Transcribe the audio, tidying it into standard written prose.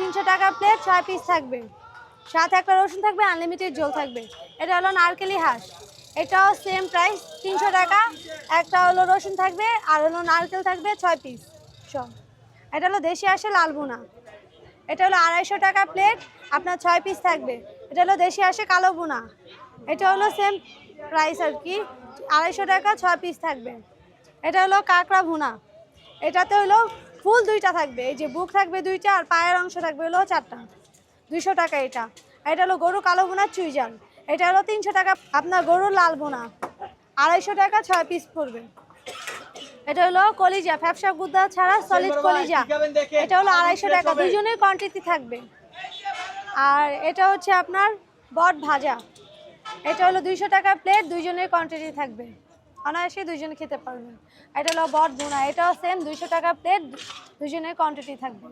300 টাকা plate, 6 piece থাকবে। সাথে একটা রসুন থাকবে, আনলিমিটেড ঝোল থাকবে। এটা হলো নারকেলি হাঁস, এটাও সেম প্রাইস 300 টাকা। একটা হলো রসুন থাকবে আর হলো নারকেল থাকবে 6 পিস সব। এটা হলো দেশি হাঁসের লাল ভুনা, এটা হলো 250 টাকা প্লেট, আপনার 6 পিস থাকবে। এটা হলো দেশি হাঁসের কালো ভুনা, এটা হলো সেম প্রাইস আর কি, 250 টাকা, 6 পিস থাকবে। এটা হলো কাঁকড়া ভুনা, এটাতে হলো ফুল 2টা থাকবে, এই যে বুক থাকবে 2টা আর পায়ের অংশ থাকবে হলো 4টা, 200 টাকা এটা। এটা হলো গরু কালো ভুনা চুই জাল, এটা হলো 300 টাকা। আপনার গরুর লাল ভুনা 250 টাকা, 6 পিস পড়বে। এটা হলো কলিজা, ফ্যাপসা গুদা ছাড়া সলিড কলিজা, এটা হলো 250 টাকা, দুইজনের কোয়ান্টিটি থাকবে। আর এটা হচ্ছে আপনার বট ভাজা, এটা হলো 200 টাকা প্লেট, দুইজনের কোয়ান্টিটি থাকবে, অনায়াসে দুইজনে খেতে পারবেন। এটা হলো বট ভুনা, এটাও সেম 200 টাকা প্লেট, দুইজনের কোয়ান্টিটি থাকবে।